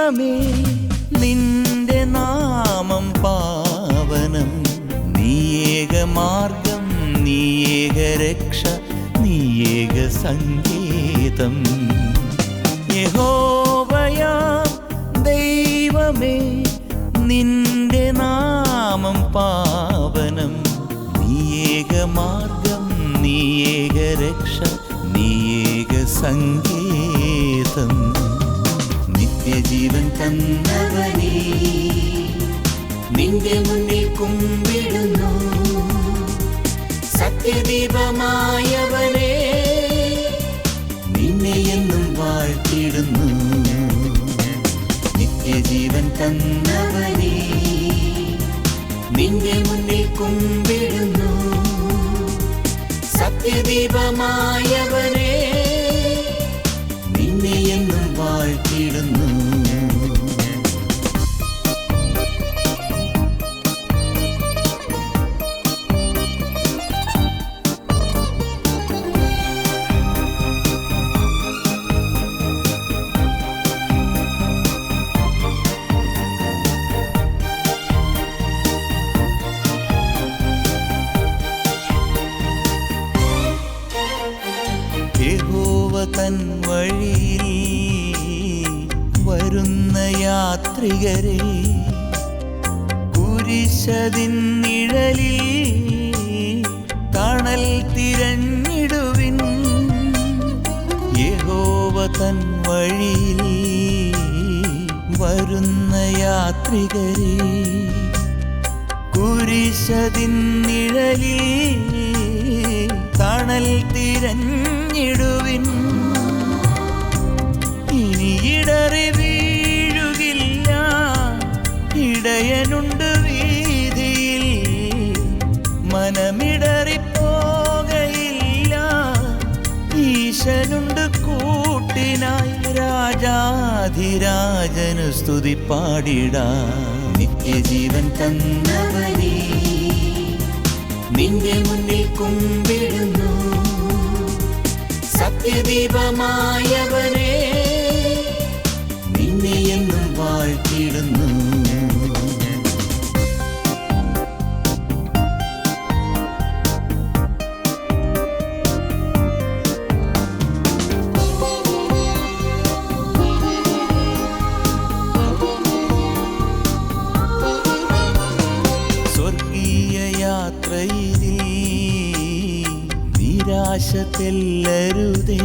ദൈവമേ നിന്റെ നാമം പാവനം. നീയേക മാർഗം, നീയേക രക്ഷ, നീയേക സങ്കേതം. യഹോവയാം ദൈവമേ നിന്റെ നാമം പാവനം. നീയേക മാർഗം, നീയേക രക്ഷ, നീയേക സങ്കേതം. നിത്യജീവൻ തന്നവനേ നിന്റെ മുന്നിൽ കുമ്പിടുന്നു. സത്യദീപമായവനേ നിന്നെ എന്നും വാഴ്ത്തിടുന്നു. നിത്യജീവൻ തന്നവനേ നിന്റെ മുന്നിൽ കുമ്പിടുന്നു. സത്യദീപമായവനേ നിന്നെ എന്നും വാഴ്ത്തിടുന്നു. യഹോവ തൻ വഴിയിൽ വരുന്ന യാത്രികരെ കുരിശതിൻ നിഴലിൽ തണൽ തിരഞ്ഞിടുവിൻ. യഹോവ തൻ വഴിയിൽ വരുന്ന യാത്രികരെ കുരിശതിൻ നിഴലിൽ തണൽ തിരഞ്ഞിടുവിൻ. ഇനി ഇടറി വീഴുകില്ല, ഇടയനുണ്ട് വീതിയിൽ. മനമിടറിപ്പോകയില്ല, ഈശനുണ്ട് കൂട്ടിനായി. രാജാധിരാജനു സ്തുതി പാടിടാം. നിത്യജീവൻ തന്നവനേ നിന്റെ മുന്നിൽ കുമ്പിടുന്നു. സത്യദീപമായവനേ നിന്നെ എന്നും വാഴ്ത്തിടുന്നു. സ്വർഗീയ യാത്രയിൽ നിരാശ തെല്ലരുതേ.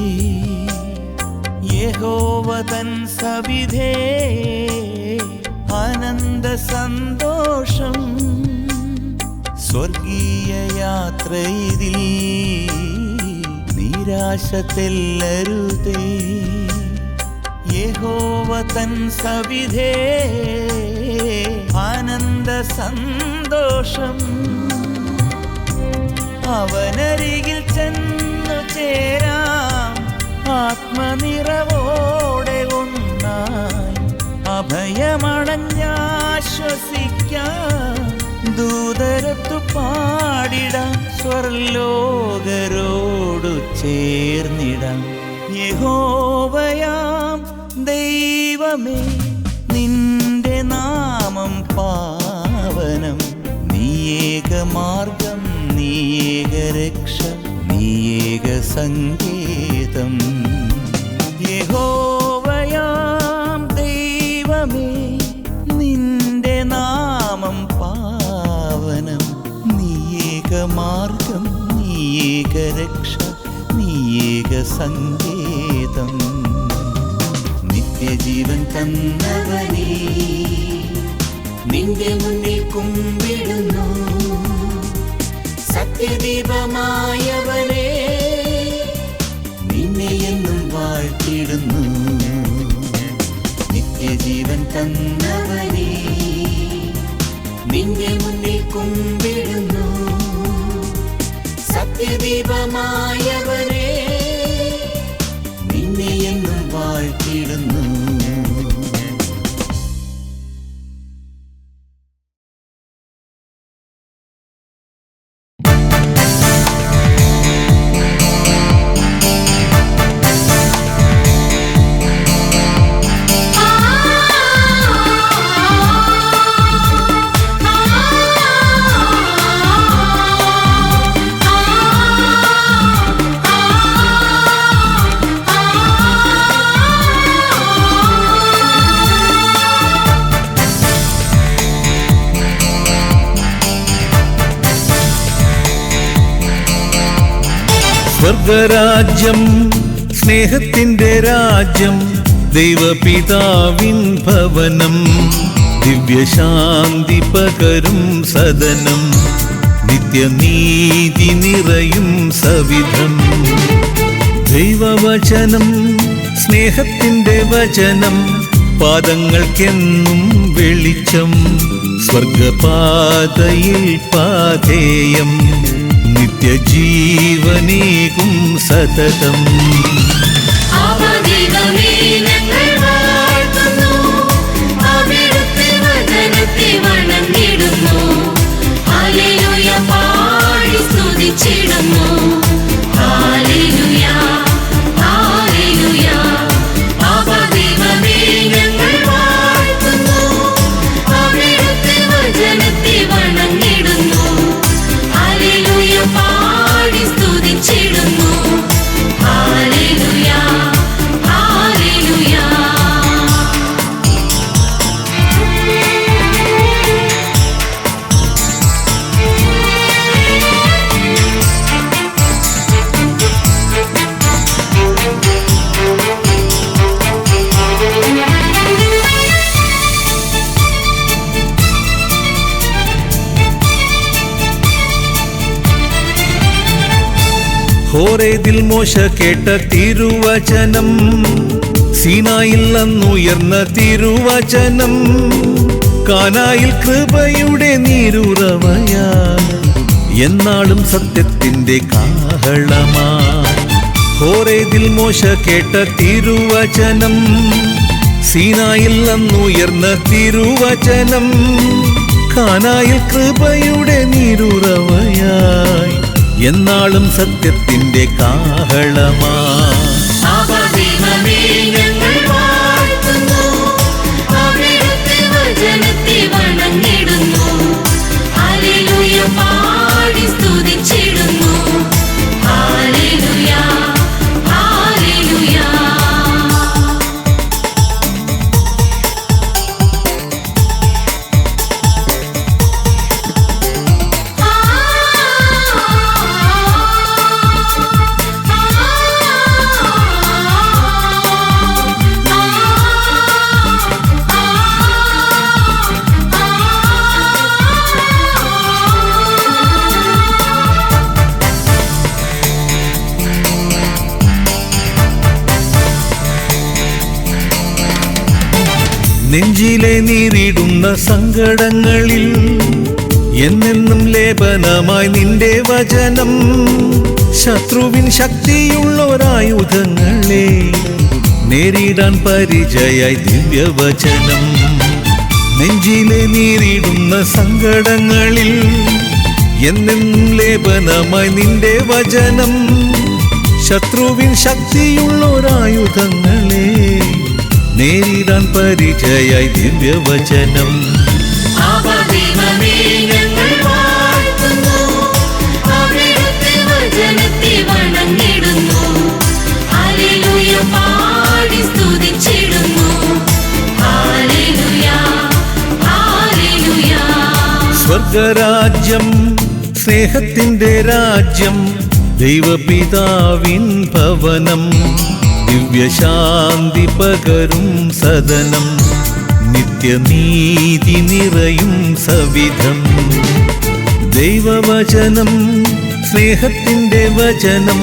യഹോവ തൻ സവിധേ ആനന്ദ സന്തോഷം. സ്വർഗീയ യാത്രയിൽ നിരാശ തെല്ലരുതേ. യഹോവ തൻ സവിധേ ആനന്ദ സന്തോഷം. അവനരികിൽ ചെന്നു ചേരാം ആത്മനിറവോടെ ഒന്നായി. അഭയമണഞ്ഞാശ്വസിക്കാം, ദൂതരത്തു പാടിടാം. സ്വർലോകരോടു ചേർന്നിടാം. യഹോവയാം ദൈവമേ നിന്റെ നാമം പാവനം. നീയേക മാർഗം, നീയേക രക്ഷ, നീയേക സങ്കേതം. യഹോവയാം ദൈവമേ നിന്റെ നാമം പാവനം. നീയേക മാർഗം, നീയേക രക്ഷ, നീയേക സങ്കേതം. നിത്യജീവൻ തന്നവനേ നിന്റെ മുന്നിൽ കുമ്പിടുന്നു. സത്യദീപമായവനേ നിന്നെ എന്നും വാഴ്ത്തിടുന്നു. നിത്യജീവൻ തന്നവനേ നിന്റെ മുന്നിൽ കുമ്പിടുന്നു. സത്യദീപമായവനേ നിന്നെ എന്നും വാഴ്ത്തിടുന്നു. സ്വർഗരാജ്യം സ്നേഹത്തിന്റെ രാജ്യം, ദൈവപിതാവിൻ ഭവനം, ദിവ്യശാന്തി പകരും സദനം, നിത്യനീതി നിറയും സവിധം. ദൈവവചനം സ്നേഹത്തിന്റെ വചനം, പാദങ്ങൾക്കെന്നും വെളിച്ചം, സ്വർഗപാതയിൽ പാഥേയം, നിത്യജീവനേകും സതതം. ഹോരേദിൽ മോശ കേട്ട തിരുവചനം, സീനായിൽ അന്നുയർന്ന തിരുവചനം, കാനായിൽ കൃപയുടെ നീരുറവയാ, എന്നാളും സത്യത്തിന്റെ കാഹളമാ. ഹോരേദിൽ മോശ കേട്ട തിരുവചനം, സീനായിൽ അന്നുയർന്ന തിരുവചനം, കാനായിൽ കൃപയുടെ നീരുറവയായി, എന്നാളും സത്യത്തിന്റെ കാഹളമാ. നെഞ്ചിലെ നീറിടുന്ന സങ്കടങ്ങളിൽ എന്നെന്നും ലേപനമായി നിന്റെ വചനം, ശത്രുവിൻ ശക്തിയുള്ളൊരായുധങ്ങളെ നേരിടാൻ പരിചയായി ദിവ്യവചനം. നെഞ്ചിലെ നീറിടുന്ന സങ്കടങ്ങളിൽ എന്നെന്നും ലേപനമായി നിന്റെ വചനം, ശത്രുവിൻ ശക്തിയുള്ളൊരായുധങ്ങളെ നേരിടാൻ പരിചയായി ദിവ്യവചനം. സ്വർഗരാജ്യം സ്നേഹത്തിന്റെ രാജ്യം, ദൈവപിതാവിൻ ഭവനം, ദിവ്യശാന്തി പകരും സദനം, നിത്യനീതി നിറയും സവിധം. ദൈവവചനം സ്നേഹത്തിന്റെ വചനം,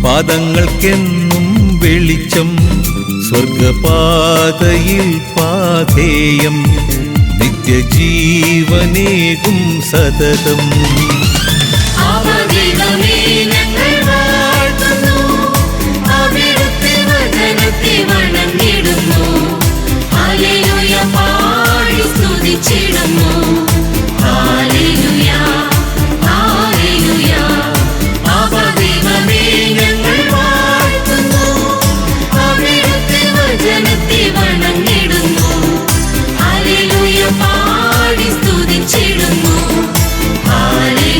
പാദങ്ങൾക്കെന്നും വെളിച്ചം, സ്വർഗപാതയിൽ പാഥേയം, നിത്യജീവനേകും സതതം. Hallelujah.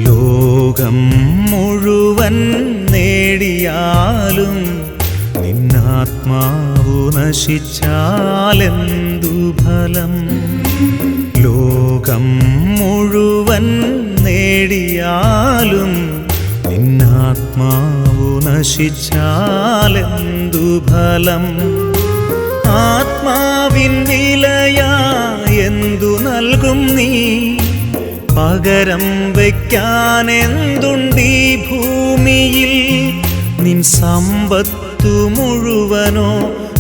ലോകം മുഴുവൻ നേടിയാലും നിന്നാത്മാവു നശിച്ചാലെന്തു ഫലം? ലോകം മുഴുവൻ നേടിയാലും നിന്നാത്മാവു നശിച്ചാലെന്തു ഫലം? ആത്മാവിൻ വിലയാ എന്തു നൽകും നീ? പകരം വയ്ക്കാനെന്തുണ്ടീ ഭൂമിയിൽ? നിൻ സമ്പത്തു മുഴുവനോ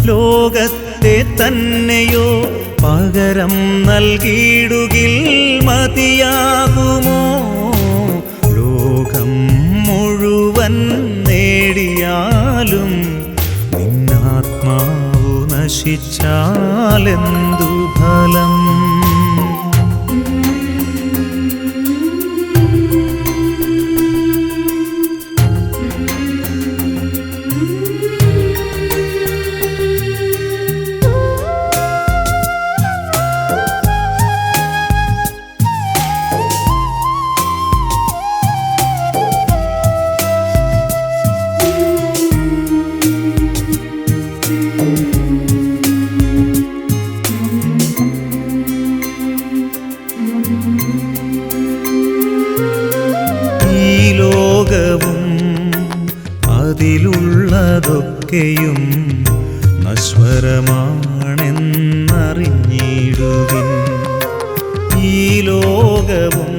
ലോകത്തെ തന്നെയോ പകരം നൽകിയിടുകിൽ മതിയാകുമോ? ലോകം മുഴുവൻ നേടിയാലും നിന്നാത്മാവു നശിച്ചാലെന്തു ഫലം? അതിലുള്ളതൊക്കെയും നശ്വരമാണെന്നറിഞ്ഞിടുവിൻ. ഈ ലോകവും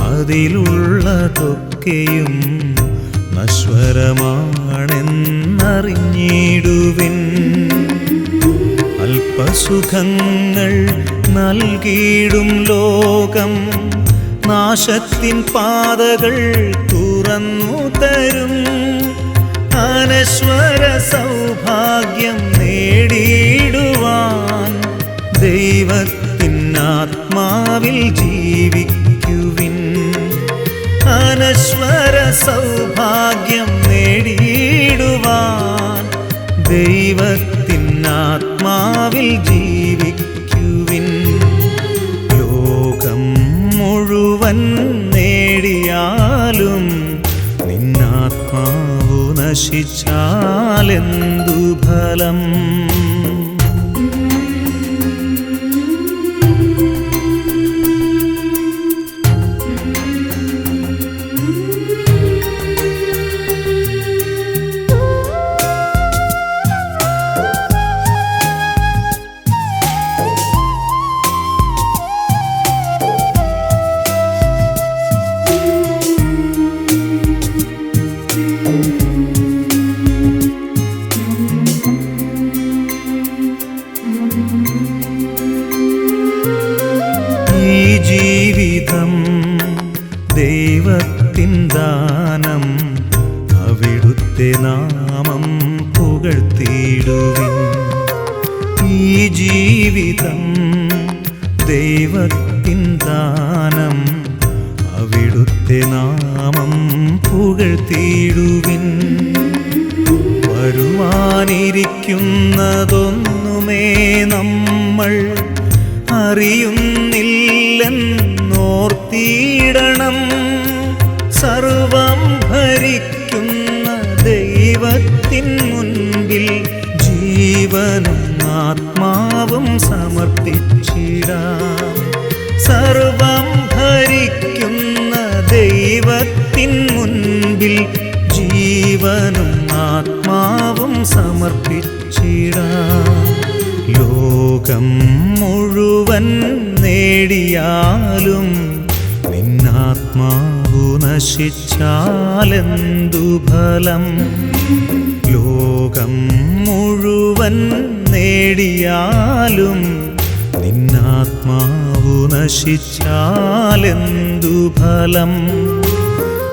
അതിലുള്ളതൊക്കെയും നശ്വരമാണെന്നറിഞ്ഞിടുവിൻ. അല്പസുഖങ്ങൾ നൽകിയിടും ലോകം നാശത്തിൻ പാതകൾ തുറന്നു തരും. അനശ്വര സൗഭാഗ്യം നേടിയിടുവാൻ ദൈവത്തിൻ ആത്മാവിൽ ജീവിക്കുവിൻ. അനശ്വര സൗഭാഗ്യം നേടിയിടുവാൻ ദൈവത്തിൻ ആത്മാവിൽ ജീവിക്കുവിൻ. ലോകം മുഴുവൻ നേടിയാലും നിന്നാത്മാവു നശിച്ചാലെന്തു ഫലം? ജീവിതം ദൈവത്തിൻ ദാനം, അവിടുത്തെ നാമം പുകഴ്ത്തിയിടുവിൻ. ഈ ജീവിതം ദൈവത്തിൻ ദാനം, അവിടുത്തെ നാമം പുകഴ്ത്തിയിടുവിൻ. വരുവാനിരിക്കുന്നതൊന്നുമേ നമ്മൾ അറിയുന്നില്ലെന്നോർത്തിയിടണം. സർവം ഭരിക്കുന്ന ദൈവത്തിൻ മുൻപിൽ ജീവനും ആത്മാവും സമർപ്പിച്ചിടാം. സർവം ഭരിക്കുന്ന ദൈവത്തിൻ മുൻപിൽ ജീവനും ആത്മാവും സമർപ്പിച്ചിടാം. ലോകം മുഴുവൻ നേടിയാലും നിന്നാത്മാവു നശിച്ചാലെന്തു ഫലം? ലോകം മുഴുവൻ നേടിയാലും നിന്നാത്മാവു നശിച്ചാലെന്തു ഫലം?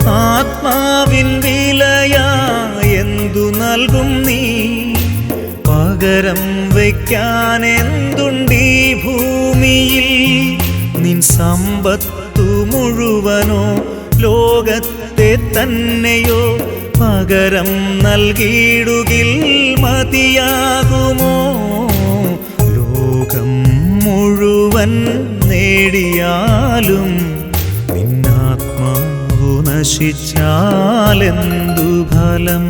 ആത്മാവിൻ വിലയായെന്തു നൽകും നീ? പകരം വയ്ക്കാൻ എന്തുണ്ടീ ഭൂമിയിൽ? നിൻ സമ്പത്തു മുഴുവനോ ലോകത്തെ തന്നെയോ പകരം നൽകിയിടുകിൽ മതിയാകുമോ? ലോകം മുഴുവൻ നേടിയാലും നിന്നാത്മാവു നശിച്ചാലെന്തു ഫലം?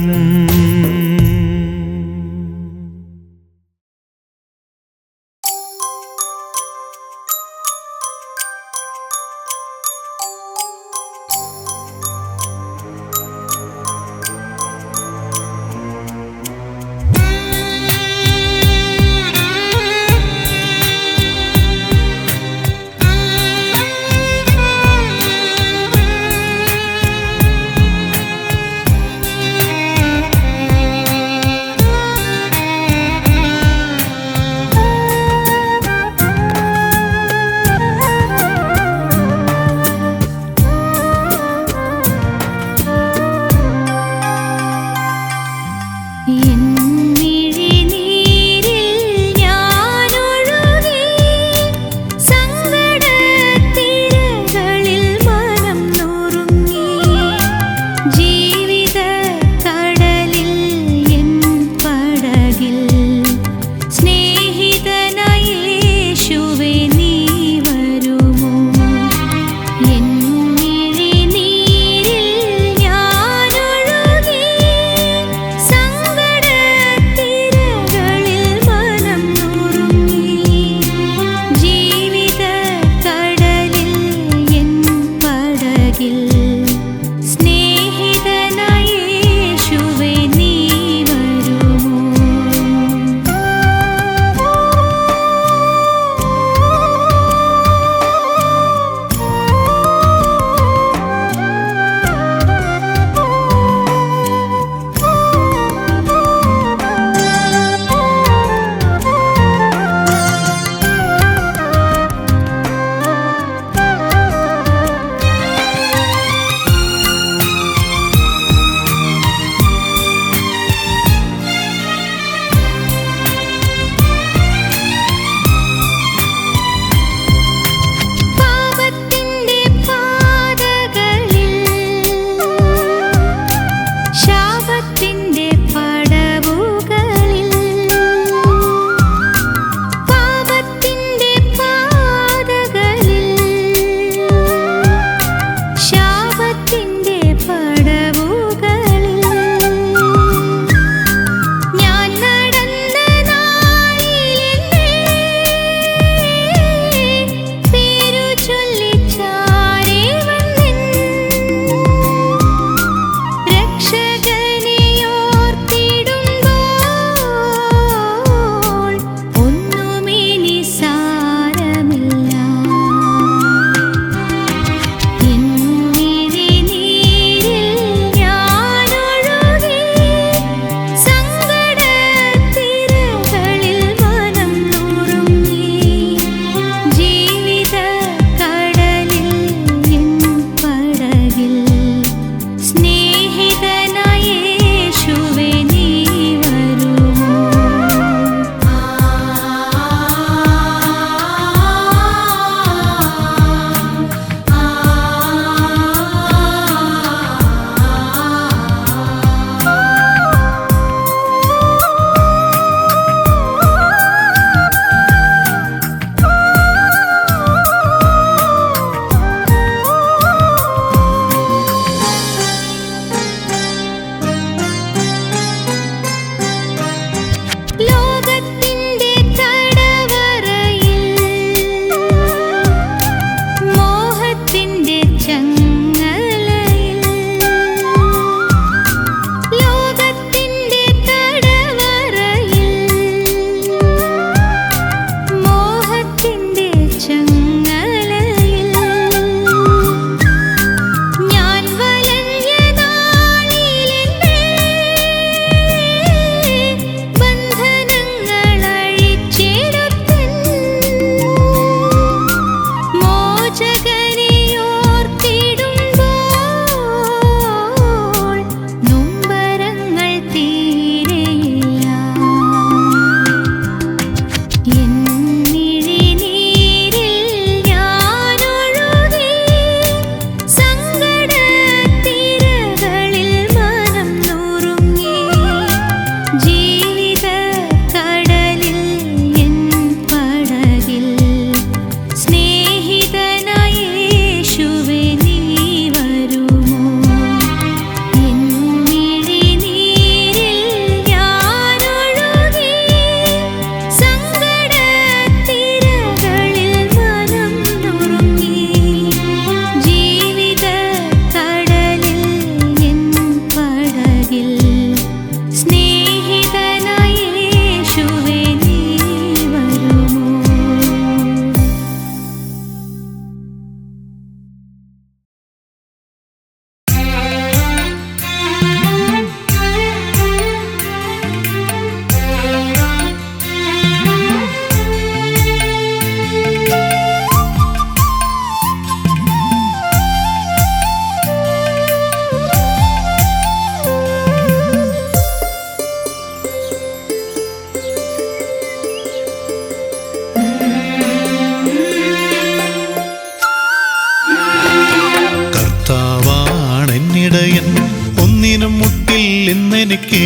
ഒന്നിനും മുട്ടില്ലെന്നെനിക്ക്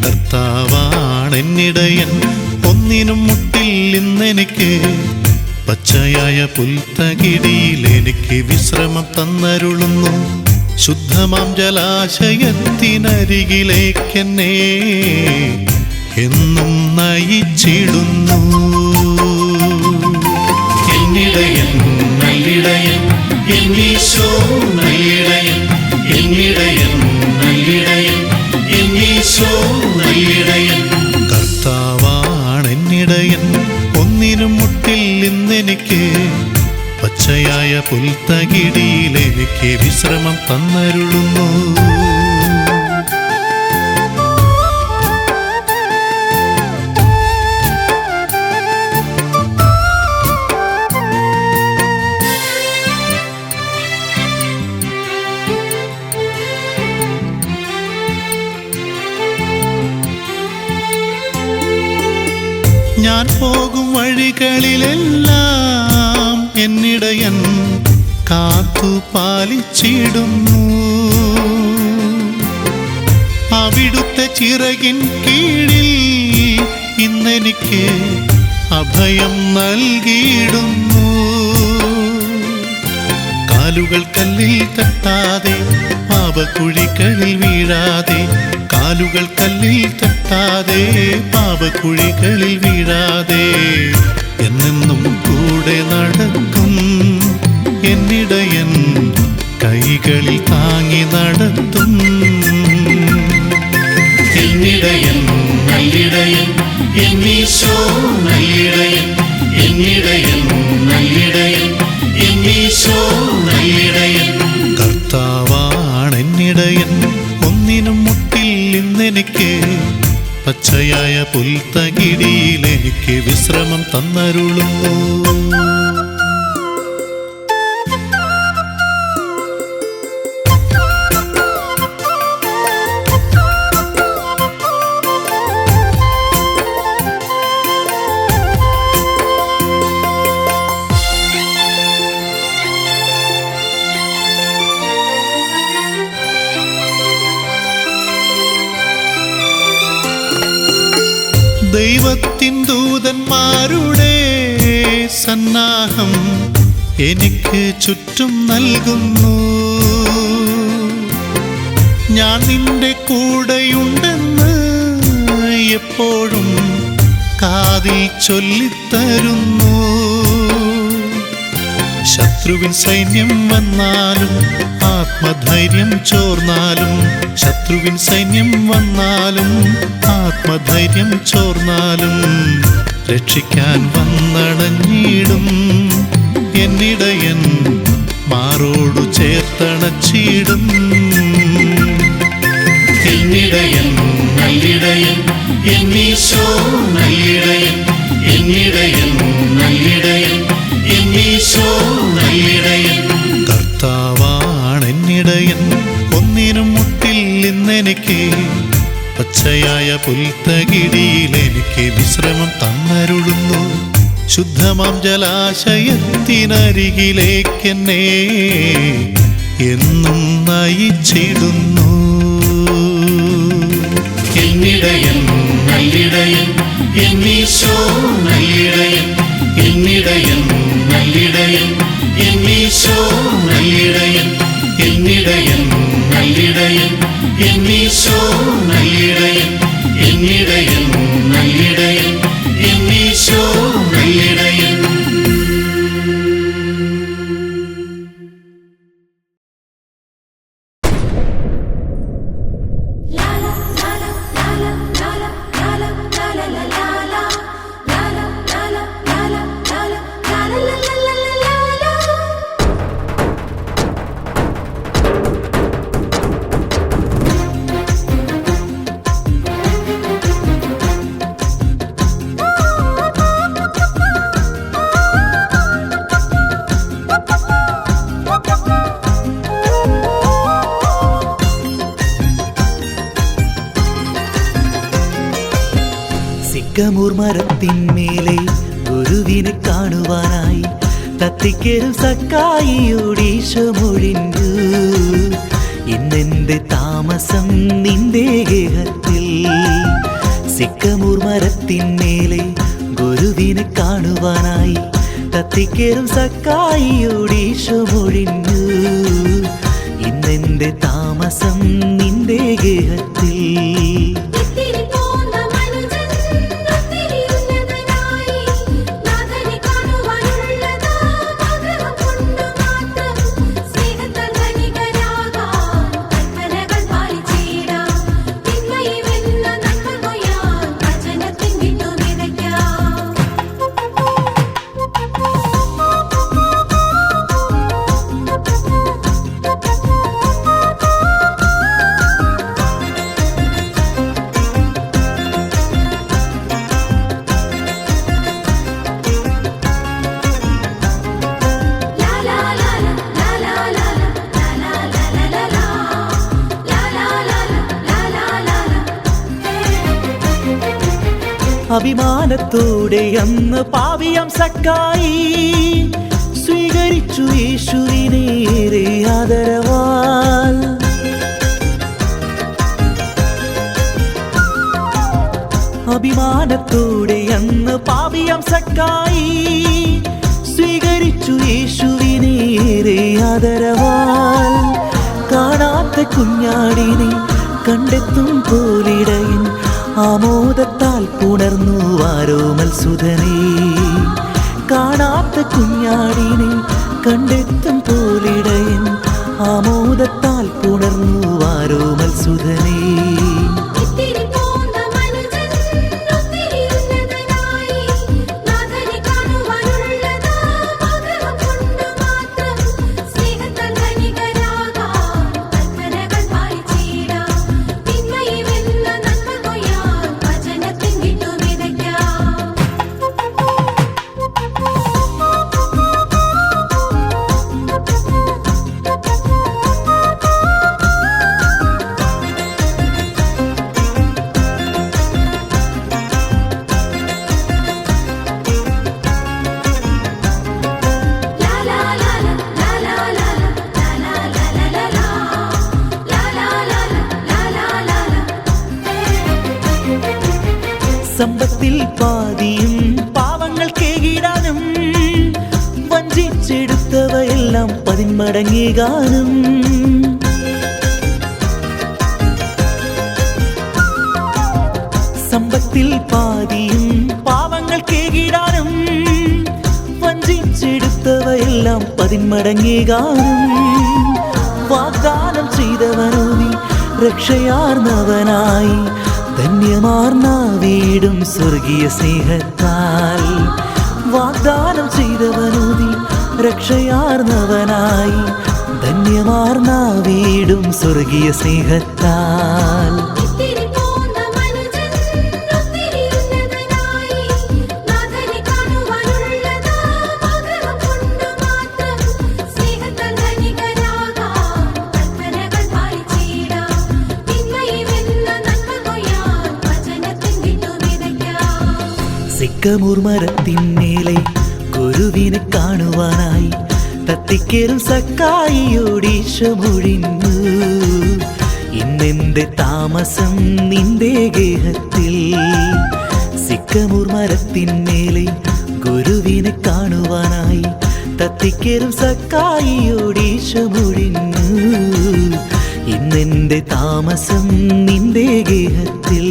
കർത്താവാണെന്നിടയൻ. ഒന്നിനും മുട്ടില്ലെന്നെനിക്ക് പച്ചയായ പുൽത്തകിടിയിൽ എനിക്ക് വിശ്രമം തന്നരുളുന്നു. ശുദ്ധമാം ജലാശയത്തിനരികിലേക്കെന്നെ എന്നും നയിച്ചിടുന്നു. എന്നിടയൻ നല്ലിടയൻ, എന്നീശോ നല്ലിടയൻ, എന്നിടയൻ നല്ലിടയൻ, എന്നീശോ നല്ലിടയൻ. കർത്താവാണെന്നിടയൻ, ഒന്നിനും മുട്ടില്ലെന്നെനിക്ക് പച്ചയായ പുൽത്തകിടിയിൽ എനിക്ക് വിശ്രമം തന്നരുളുന്നു. ഞാൻ പോകും വഴികളിലെല്ലാം എന്നിടയൻ കാത്തു പാലിച്ചിടുന്നു. അവിടുത്തെ ചിറകിൻ കീഴിൽ ഇന്നെനിക്ക് അഭയം നൽകിയിടുന്നു. കാലുകൾ കല്ലിൽ തട്ടാതെ പാപക്കുഴികളിൽ വീഴാതെ, കാലുകൾ കല്ലിൽ തട്ടാതെ പാപക്കുഴികളിൽ വീഴാതെ എന്നെന്നും കൂടെ നടക്കും. എന്നിടയൻ കൈകളിൽ താങ്ങി നടത്തും. എന്നിടയൻ നല്ലിടയൻ, എന്നീശോ നല്ലിടയൻ, എന്നിടയൻ നല്ലിടയൻ, എന്നീശോ നല്ലിടയൻ. കർത്താവാണെന്നിടയൻ, ഒന്നിനും മുട്ടില്ലെന്നെനിക്ക് പച്ചയായ പുൽത്തകിടിയിൽ എനിക്ക് വിശ്രമം തന്നരുളുന്നു. ദൈവത്തിൻ ദൂതന്മാരുടെ സന്നാഹം എനിക്ക് ചുറ്റും നൽകുന്നു. ഞാൻ നിന്റെ കൂടെയുണ്ടെന്ന് എപ്പോഴും കാതിൽ ചൊല്ലിത്തരുന്നു. ശത്രുവിൻ സൈന്യം വന്നാലും ആത്മധൈര്യം ചോർന്നാലും, ശത്രുവിൻ സൈന്യം വന്നാലും ആത്മധൈര്യം ചോർന്നാലും രക്ഷിക്കാൻ വന്നണഞ്ഞിടും. എന്നിടയൻ മാറോടു ചേർത്തണച്ചിടും. എന്നിടയൻ നല്ലിടയൻ, എന്നീശോ നല്ലിടയൻ, എന്നിടയൻ നല്ലിടയൻ, എന്നീശോ നല്ലിടയൻ. കർത്താവാണെന്നിടയൻ, ഒന്നിനും മുട്ടില്ലെന്നെനിക്ക് പച്ചയായ പുൽത്തകിടിയിൽ എനിക്ക് വിശ്രമം തന്നരുളുന്നു. ശുദ്ധമാം ജലാശയത്തിനരികിലേക്കെന്നെ എന്നും നയിച്ചിടുന്നു. എന്നിടയൻ നല്ലിടയൻ, എന്നീശോ നല്ലിടയൻ, എന്നിടയൻ നല്ലിടയൻ, എന്നീശോ നല്ലിടയൻ, എന്നിടയൻ നല്ലിടയൻ, എന്നീശോ നല്ലിടയൻ, എന്നിടയൻ നല്ലിടയൻ, എന്നീശോ നല്ലിടയൻ. സിക്കമൂർ മരത്തിന്മേലെ ഗുരുവിനെ കാണുവാനായി തത്തിക്കരും സക്കായിയോടീശോ മൊഴിഞ്ഞു. ഇന്നെന്റെ താമസം നിന്റെ ഗേഹത്തിൽ. സിക്കമൂർ മരത്തിന്മേലെ ഗുരുവിനെ കാണുവാനായി കത്തിക്കേറും സക്കായിയോട് ഈശോ മൊഴിഞ്ഞു. ഇന്നെന്റെ താമസം നിന്റെ ഗേഹത്തിൽ. അഭിമാനത്തോടെ അന്ന് പാപിയാം സക്കായി സ്വീകരിച്ചു യേശുവിനേറെ ആദരവാൽ. അഭിമാനത്തോടെ അന്ന് പാപിയാം സക്കായി സ്വീകരിച്ചു യേശുവിനേറെ ആദരവാൽ. കാണാത്ത കുഞ്ഞാടിനെ കണ്ടെത്തും പോലിടയൻ ആമോദത്താൽ പുണർന്നു വാരോമൽ സുധനേ. കാണാത്ത കുഞ്ഞാടിനെ കണ്ടെത്തും പോലിടയൻ ആമോദത്താൽ പുണർന്നു വാരോമൽ സുധനേ. സമ്പത്തിൽ പാതിയും പാവങ്ങൾ കേകിടാനും വഞ്ചിച്ചെടുത്തവയെല്ലാം പതിന്മടങ്ങേകാനും. സമ്പത്തിൽ പാതിയും പാവങ്ങൾ കേകിടാനും വഞ്ചിച്ചെടുത്തവയെല്ലാം പതിന്മടങ്ങേകാനും. വാഗ്ദാനം ചെയ്തവനോ നീ രക്ഷയാർന്നവനായി ധന്യമാർന്ന വീടും സ്വർഗീയ സ്നേഹത്താൽ. വാഗ്ദാനം ചെയ്തവനോ നീ രക്ഷയാർന്നവനായി ധന്യമാർന്ന വീടും സ്വർഗീയ സ്നേഹത്താൽ. സിക്കമൂർ മരത്തിന്മേലെ ഗുരുവിനെ കാണുവാനായി തത്തിക്കേറും സക്കായിയോട് ഈശോ മൊഴിഞ്ഞു. ഇന്നെന്റെ താമസം നിന്റെ ഗേഹത്തിൽ. സിക്കമൂർ മരത്തിന്മേലെ ഗുരുവിനെ കാണുവാനായി തത്തിക്കേറും സക്കായിയോട് ഈശോ മൊഴിഞ്ഞു. ഇന്നെന്റെ താമസം നിന്റെ ഗേഹത്തിൽ.